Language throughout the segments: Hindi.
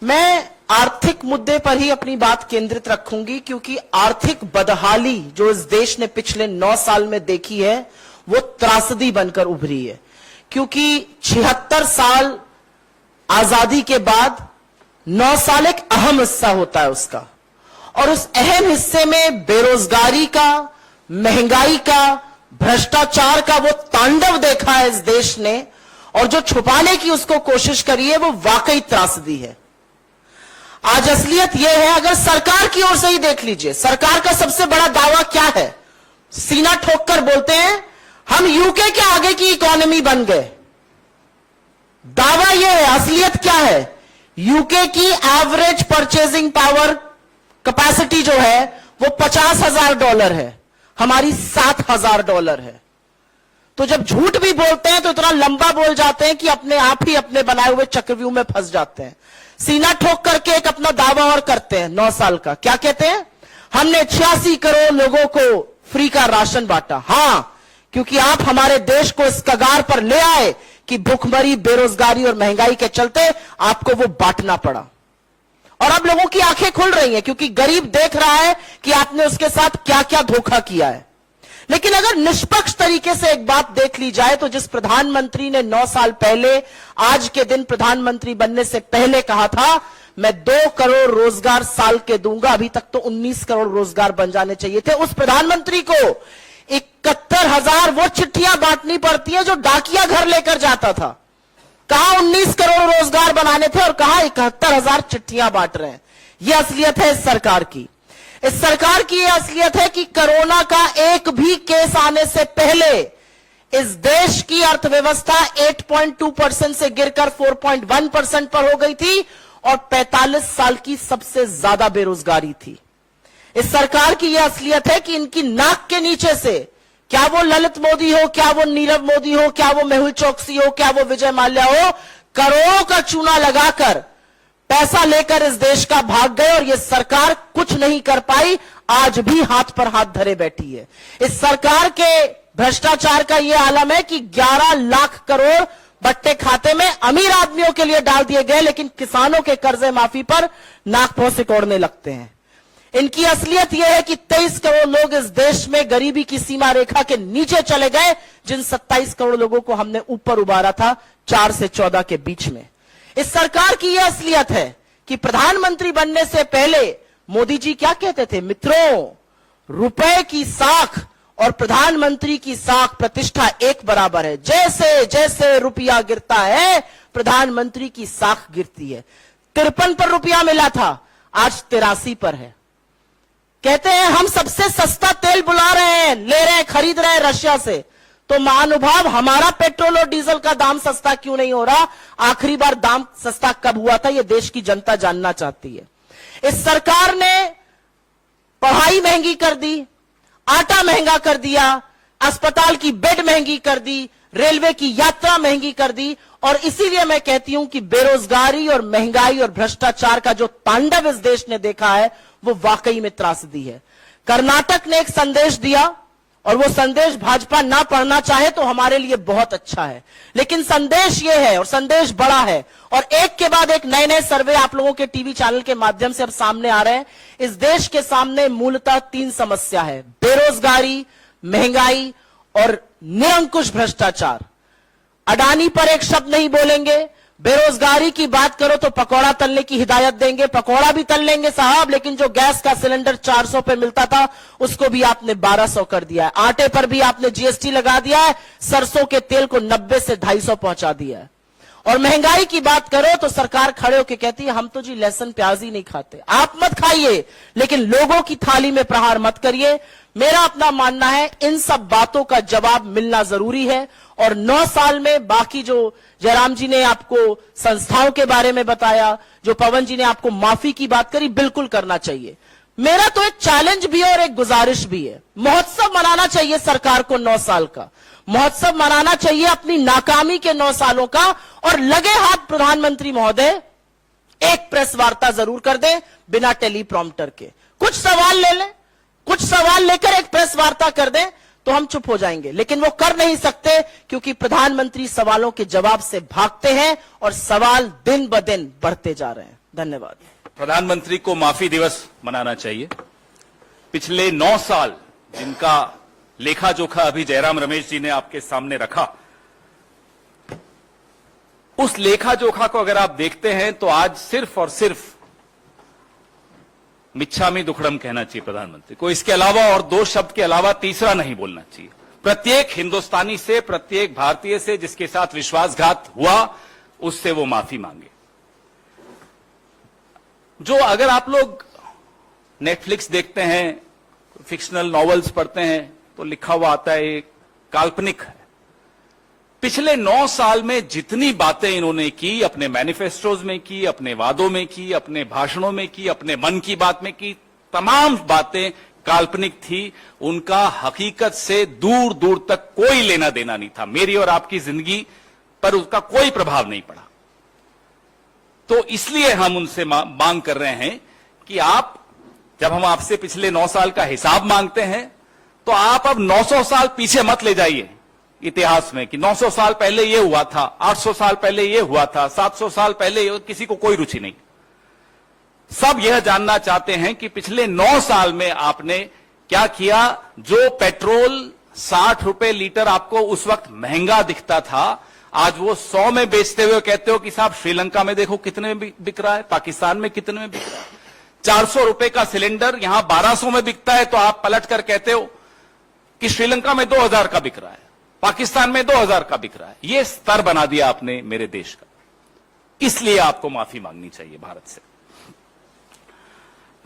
मैं आर्थिक मुद्दे पर ही अपनी बात केंद्रित रखूंगी, क्योंकि आर्थिक बदहाली जो इस देश ने पिछले 9 साल में देखी है वो त्रासदी बनकर उभरी है। क्योंकि 76 साल आजादी के बाद 9 साल एक अहम हिस्सा होता है उसका, और उस अहम हिस्से में बेरोजगारी का, महंगाई का, भ्रष्टाचार का वो तांडव देखा है इस देश ने, और जो छुपाने की उसको कोशिश करी है वो वाकई त्रासदी है। आज असलियत यह है, अगर सरकार की ओर से ही देख लीजिए, सरकार का सबसे बड़ा दावा क्या है? सीना ठोक कर बोलते हैं हम यूके के आगे की इकोनॉमी बन गए। दावा यह है, असलियत क्या है? यूके की एवरेज परचेजिंग पावर कैपेसिटी जो है वो $50,000 है, हमारी $7,000 है। तो जब झूठ भी बोलते हैं तो इतना लंबा बोल जाते हैं कि अपने आप ही अपने बनाए हुए चक्रव्यूह में फंस जाते हैं। सीना ठोक करके एक अपना दावा और करते हैं 9 साल का। क्या कहते हैं? हमने 86 करोड़ लोगों को फ्री का राशन बांटा। हां, क्योंकि आप हमारे देश को इस कगार पर ले आए कि भूखमरी, बेरोजगारी और महंगाई के चलते आपको वो बांटना पड़ा। और अब लोगों की आंखें खुल रही हैं, क्योंकि गरीब देख रहा है कि आपने उसके साथ क्या क्या धोखा किया है। लेकिन अगर निष्पक्ष तरीके से एक बात देख ली जाए तो जिस प्रधानमंत्री ने 9 साल पहले, आज के दिन प्रधानमंत्री बनने से पहले कहा था मैं 2 करोड़ रोजगार साल के दूंगा, अभी तक तो 19 करोड़ रोजगार बन जाने चाहिए थे, उस प्रधानमंत्री को 71,000 वो चिट्ठियां बांटनी पड़ती है जो डाकिया घर लेकर जाता था। कहां 19 करोड़ रोजगार बनाने थे और कहां 71,000 चिट्ठियां बांट रहे हैं। यह असलियत है इस सरकार की। इस सरकार की यह असलियत है कि कोरोना का एक भी केस आने से पहले इस देश की अर्थव्यवस्था 8.2% से गिरकर 4.1% पर हो गई थी और 45 साल की सबसे ज्यादा बेरोजगारी थी। इस सरकार की यह असलियत है कि इनकी नाक के नीचे से, क्या वो ललित मोदी हो, क्या वो नीरव मोदी हो, क्या वो मेहुल चोकसी हो, क्या वो विजय माल्या हो, करोड़ों का चूना लगाकर पैसा लेकर इस देश का भाग गए और यह सरकार कुछ नहीं कर पाई, आज भी हाथ पर हाथ धरे बैठी है। इस सरकार के भ्रष्टाचार का यह आलम है कि 11 लाख करोड़ बट्टे खाते में अमीर आदमियों के लिए डाल दिए गए, लेकिन किसानों के कर्जे माफी पर नाक पांव सिकोड़ने लगते हैं। इनकी असलियत यह है कि 23 करोड़ लोग इस देश में गरीबी की सीमा रेखा के नीचे चले गए, जिन 27 करोड़ लोगों को हमने ऊपर उबारा था 4 से 14 के बीच में। इस सरकार की यह असलियत है कि प्रधानमंत्री बनने से पहले मोदी जी क्या कहते थे? मित्रों, रुपए की साख और प्रधानमंत्री की साख प्रतिष्ठा एक बराबर है। जैसे जैसे रुपया गिरता है प्रधानमंत्री की साख गिरती है। 53 पर रुपया मिला था, आज 83 पर है। कहते हैं हम सबसे सस्ता तेल बुला रहे हैं, ले रहे हैं, खरीद रहे हैं रशिया से। तो महानुभाव, हमारा पेट्रोल और डीजल का दाम सस्ता क्यों नहीं हो रहा? आखिरी बार दाम सस्ता कब हुआ था, यह देश की जनता जानना चाहती है। इस सरकार ने पढ़ाई महंगी कर दी, आटा महंगा कर दिया, अस्पताल की बेड महंगी कर दी, रेलवे की यात्रा महंगी कर दी, और इसीलिए मैं कहती हूं कि बेरोजगारी और महंगाई और भ्रष्टाचार का जो तांडव इस देश ने देखा है वो वाकई में त्रासदी है। कर्नाटक ने एक संदेश दिया, और वो संदेश भाजपा ना पढ़ना चाहे तो हमारे लिए बहुत अच्छा है, लेकिन संदेश ये है और संदेश बड़ा है, और एक के बाद एक नए नए सर्वे आप लोगों के टीवी चैनल के माध्यम से अब सामने आ रहे हैं। इस देश के सामने मूलतः 3 समस्या है: बेरोजगारी, महंगाई और निरंकुश भ्रष्टाचार। अडानी पर एक शब्द नहीं बोलेंगे। बेरोजगारी की बात करो तो पकौड़ा तलने की हिदायत देंगे, पकौड़ा भी तल लेंगे साहब, लेकिन जो गैस का सिलेंडर 400 पे मिलता था उसको भी आपने 1200 कर दिया है। आटे पर भी आपने जीएसटी लगा दिया है, सरसों के तेल को 90 से 250 पहुंचा दिया है। और महंगाई की बात करो तो सरकार खड़े होकर कहती है हम तो जी लहसुन प्याज ही नहीं खाते। आप मत खाइए, लेकिन लोगों की थाली में प्रहार मत करिए। मेरा अपना मानना है इन सब बातों का जवाब मिलना जरूरी है, और 9 साल में बाकी जो जयराम जी ने आपको संस्थाओं के बारे में बताया, जो पवन जी ने आपको माफी की बात करी, बिल्कुल करना चाहिए। मेरा तो एक चैलेंज भी है और एक गुजारिश भी है। महोत्सव मनाना चाहिए सरकार को 9 साल का, महोत्सव मनाना चाहिए अपनी नाकामी के 9 सालों का, और लगे हाथ प्रधानमंत्री महोदय एक प्रेस वार्ता जरूर कर दें बिना टेलीप्रॉम्प्टर के। कुछ सवाल ले लें, कुछ सवाल लेकर एक प्रेस वार्ता कर दें तो हम चुप हो जाएंगे, लेकिन वो कर नहीं सकते क्योंकि प्रधानमंत्री सवालों के जवाब से भागते हैं और सवाल दिन ब दिन बढ़ते जा रहे हैं। धन्यवाद। प्रधानमंत्री को माफी दिवस मनाना चाहिए। पिछले 9 साल जिनका लेखा जोखा अभी जयराम रमेश जी ने आपके सामने रखा, उस लेखा जोखा को अगर आप देखते हैं तो आज सिर्फ और सिर्फ मिच्छामी दुक्कड़म कहना चाहिए प्रधानमंत्री को। इसके अलावा और 2 शब्द के अलावा तीसरा नहीं बोलना चाहिए। प्रत्येक हिंदुस्तानी से, प्रत्येक भारतीय से जिसके साथ विश्वासघात हुआ, उससे वो माफी मांगे। जो अगर आप लोग नेटफ्लिक्स देखते हैं, फिक्शनल नॉवेल्स पढ़ते हैं, तो लिखा हुआ आता है काल्पनिक है। पिछले 9 साल में जितनी बातें इन्होंने की, अपने मैनिफेस्टोज में की, अपने वादों में की, अपने भाषणों में की, अपने मन की बात में की, तमाम बातें काल्पनिक थी। उनका हकीकत से दूर दूर तक कोई लेना देना नहीं था। मेरी और आपकी जिंदगी पर उसका कोई प्रभाव नहीं पड़ा। तो इसलिए हम उनसे मांग कर रहे हैं कि आप, जब हम आपसे पिछले 9 साल का हिसाब मांगते हैं, तो आप अब 900 साल पीछे मत ले जाइए इतिहास में कि 900 साल पहले ये हुआ था, 800 साल पहले ये हुआ था, 700 साल पहले, किसी को कोई रुचि नहीं। सब यह जानना चाहते हैं कि पिछले 9 साल में आपने क्या किया। जो पेट्रोल 60 रुपए लीटर आपको उस वक्त महंगा दिखता था, आज वो 100 में बेचते हुए कहते हो कि साहब श्रीलंका में देखो कितने में बिक रहा है, पाकिस्तान में कितने में बिक रहा है। 400 रुपए का सिलेंडर यहां 1200 में बिकता है, तो आप पलट कर कहते हो कि श्रीलंका में 2000 का बिक रहा है, पाकिस्तान में 2000 का बिक रहा है। यह स्तर बना दिया आपने मेरे देश का। इसलिए आपको माफी मांगनी चाहिए भारत से।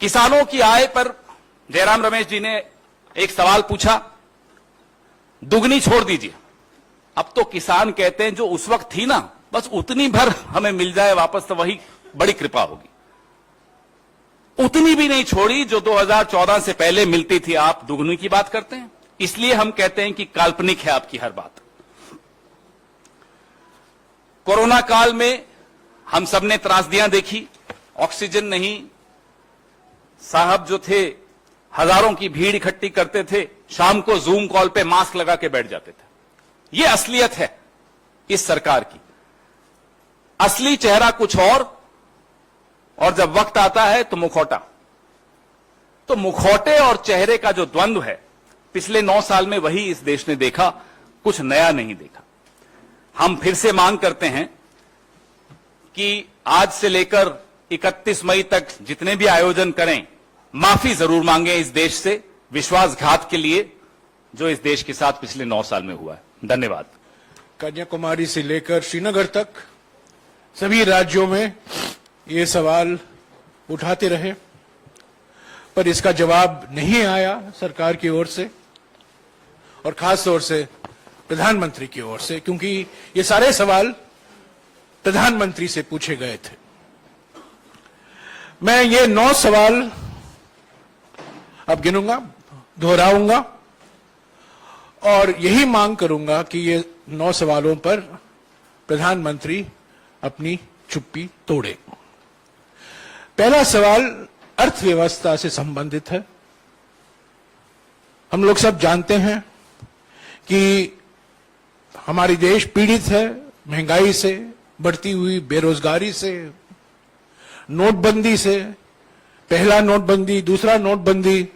किसानों की आय पर जयराम रमेश जी ने एक सवाल पूछा, दुगनी छोड़ दीजिए। अब तो किसान कहते हैं जो उस वक्त थी ना, बस उतनी भर हमें मिल जाए वापस तो वही बड़ी कृपा होगी। उतनी भी नहीं छोड़ी जो 2014 से पहले मिलती थी। आप दुगनी की बात करते हैं। इसलिए हम कहते हैं कि काल्पनिक है आपकी हर बात। कोरोना काल में हम सबने त्रासदियां देखी, ऑक्सीजन नहीं, साहब जो थे हजारों की भीड़ इकट्ठी करते थे, शाम को जूम कॉल पे मास्क लगा के बैठ जाते थे। यह असलियत है इस सरकार की। असली चेहरा कुछ और जब वक्त आता है तो मुखौटा। तो मुखौटे और चेहरे का जो द्वंद्व है, पिछले 9 साल में वही इस देश ने देखा, कुछ नया नहीं देखा। हम फिर से मांग करते हैं कि आज से लेकर 31 मई तक जितने भी आयोजन करें, माफी जरूर मांगे इस देश से विश्वासघात के लिए जो इस देश के साथ पिछले 9 साल में हुआ है। धन्यवाद। कन्याकुमारी से लेकर श्रीनगर तक सभी राज्यों में ये सवाल उठाते रहे, पर इसका जवाब नहीं आया सरकार की ओर से और खास तौर से प्रधानमंत्री की ओर से, क्योंकि ये सारे सवाल प्रधानमंत्री से पूछे गए थे। मैं ये 9 सवाल अब गिनूंगा, दोहराऊंगा और यही मांग करूंगा कि ये 9 सवालों पर प्रधानमंत्री अपनी चुप्पी तोड़े। पहला सवाल अर्थव्यवस्था से संबंधित है। हम लोग सब जानते हैं कि हमारी देश पीड़ित है महंगाई से, बढ़ती हुई बेरोजगारी से, नोटबंदी से, पहला नोटबंदी, दूसरा नोटबंदी,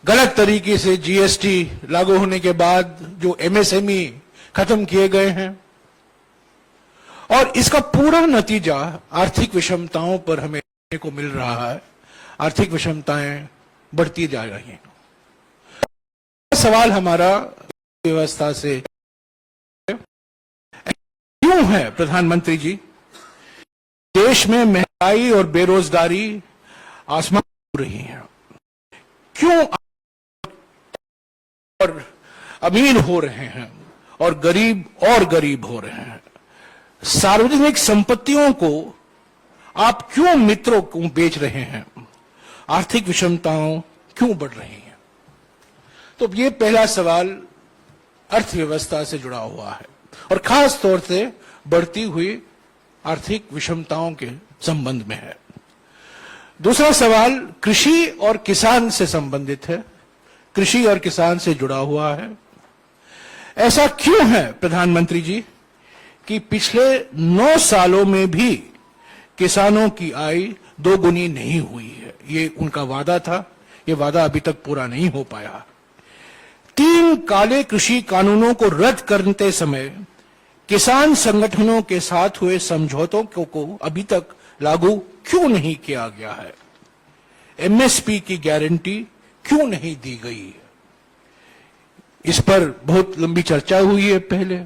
गलत तरीके से जीएसटी लागू होने के बाद जो एमएसएमई खत्म किए गए हैं, और इसका पूरा नतीजा आर्थिक विषमताओं पर हमें देखने को मिल रहा है। आर्थिक विषमताएं बढ़ती जा रही हैं। सवाल हमारा व्यवस्था से क्यों है प्रधानमंत्री जी, देश में महंगाई और बेरोजगारी आसमान छू रही है, क्यों और अमीर हो रहे हैं और गरीब हो रहे हैं? सार्वजनिक संपत्तियों को आप क्यों मित्रों को बेच रहे हैं? आर्थिक विषमताओं क्यों बढ़ रही हैं? तो ये पहला सवाल अर्थव्यवस्था से जुड़ा हुआ है और खास तौर से बढ़ती हुई आर्थिक विषमताओं के संबंध में है। दूसरा सवाल कृषि और किसान से संबंधित है, कृषि और किसान से जुड़ा हुआ है। ऐसा क्यों है प्रधानमंत्री जी कि पिछले 9 सालों में भी किसानों की आय दोगुनी नहीं हुई है। ये उनका वादा था, ये वादा अभी तक पूरा नहीं हो पाया। 3 काले कृषि कानूनों को रद्द करते समय किसान संगठनों के साथ हुए समझौतों को अभी तक लागू क्यों नहीं किया गया है? एमएसपी की गारंटी क्यों नहीं दी गई है? इस पर बहुत लंबी चर्चा हुई है। पहले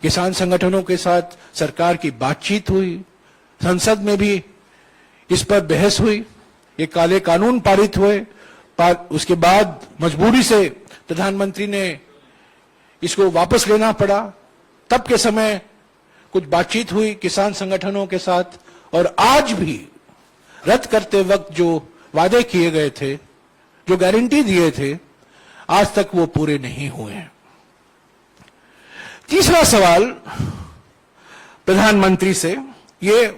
किसान संगठनों के साथ सरकार की बातचीत हुई, संसद में भी इस पर बहस हुई, ये काले कानून पारित हुए। उसके बाद मजबूरी से प्रधानमंत्री ने इसको वापस लेना पड़ा। तब के समय कुछ बातचीत हुई किसान संगठनों के साथ, और आज भी रद्द करते वक्त जो वादे किए गए थे, जो गारंटी दिए थे, आज तक वो पूरे नहीं हुए हैं। तीसरा सवाल प्रधानमंत्री से, ये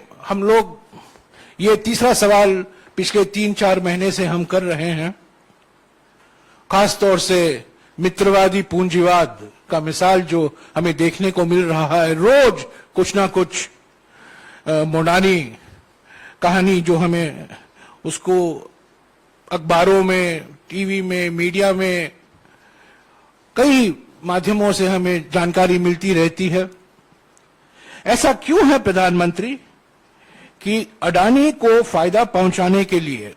तीसरा सवाल पिछले 3-4 महीने से हम कर रहे हैं। खासतौर से मित्रवादी पूंजीवाद का मिसाल जो हमें देखने को मिल रहा है, रोज कुछ ना कुछ मोडानी कहानी जो हमें उसको अखबारों में, टीवी में, मीडिया में, कई माध्यमों से हमें जानकारी मिलती रहती है। ऐसा क्यों है प्रधानमंत्री कि अडानी को फायदा पहुंचाने के लिए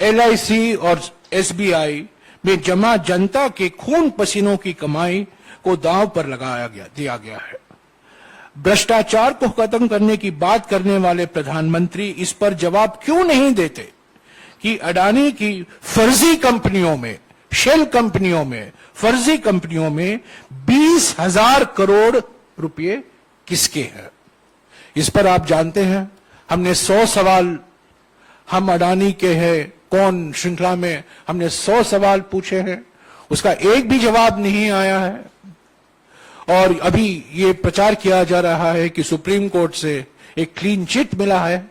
एलआईसी और एसबीआई में जमा जनता के खून पसीनों की कमाई को दांव पर दिया गया है? भ्रष्टाचार को खत्म करने की बात करने वाले प्रधानमंत्री इस पर जवाब क्यों नहीं देते कि अडानी की फर्जी कंपनियों में, शेल कंपनियों में, फर्जी कंपनियों में 20,000 करोड़ रुपए किसके हैं? इस पर आप जानते हैं, हमने 100 सवाल, हम अडानी के हैं कौन श्रृंखला में हमने 100 सवाल पूछे हैं, उसका एक भी जवाब नहीं आया है। और अभी ये प्रचार किया जा रहा है कि सुप्रीम कोर्ट से एक क्लीन चिट मिला है।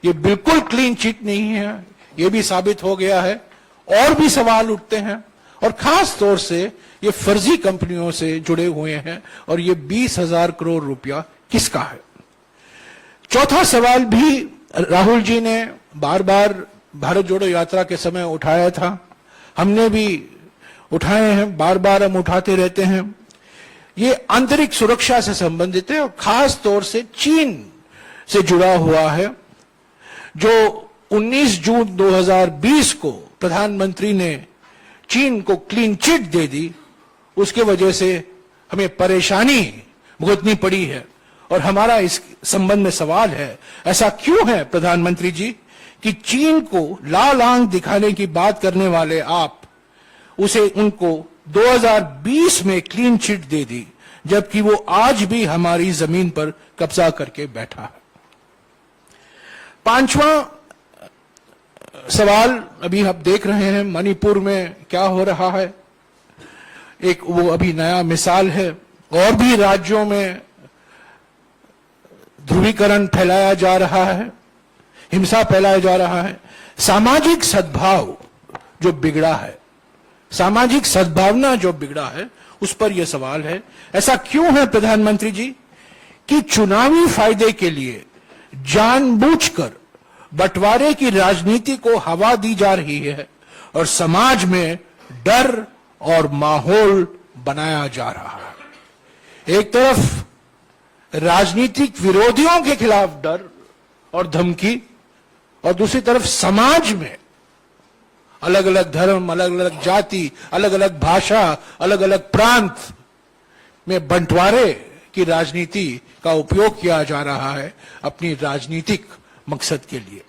ये बिल्कुल क्लीन चिट नहीं है, ये भी साबित हो गया है। और भी सवाल उठते हैं, और खास तौर से ये फर्जी कंपनियों से जुड़े हुए हैं, और ये 20,000 करोड़ रुपया किसका है? चौथा सवाल भी राहुल जी ने बार बार भारत जोड़ो यात्रा के समय उठाया था, हमने भी उठाए हैं, बार बार हम उठाते रहते हैं। ये आंतरिक सुरक्षा से संबंधित है और खास तौर से चीन से जुड़ा हुआ है। जो 19 जून 2020 को प्रधानमंत्री ने चीन को क्लीन चिट दे दी, उसके वजह से हमें परेशानी भुगतनी पड़ी है। और हमारा इस संबंध में सवाल है, ऐसा क्यों है प्रधानमंत्री जी कि चीन को लाल आंख दिखाने की बात करने वाले आप उनको 2020 में क्लीन चिट दे दी, जबकि वो आज भी हमारी जमीन पर कब्जा करके बैठा है। 5वां सवाल, अभी आप देख रहे हैं मणिपुर में क्या हो रहा है, एक वो अभी नया मिसाल है। और भी राज्यों में ध्रुवीकरण फैलाया जा रहा है, हिंसा फैलाया जा रहा है। सामाजिक सद्भाव जो बिगड़ा है, सामाजिक सद्भावना जो बिगड़ा है, उस पर यह सवाल है, ऐसा क्यों है प्रधानमंत्री जी कि चुनावी फायदे के लिए जानबूझकर बंटवारे की राजनीति को हवा दी जा रही है और समाज में डर और माहौल बनाया जा रहा है। एक तरफ राजनीतिक विरोधियों के खिलाफ डर और धमकी, और दूसरी तरफ समाज में अलग अलग धर्म, अलग अलग जाति, अलग अलग भाषा, अलग अलग प्रांत में बंटवारे की राजनीति का उपयोग किया जा रहा है अपनी राजनीतिक मकसद के लिए।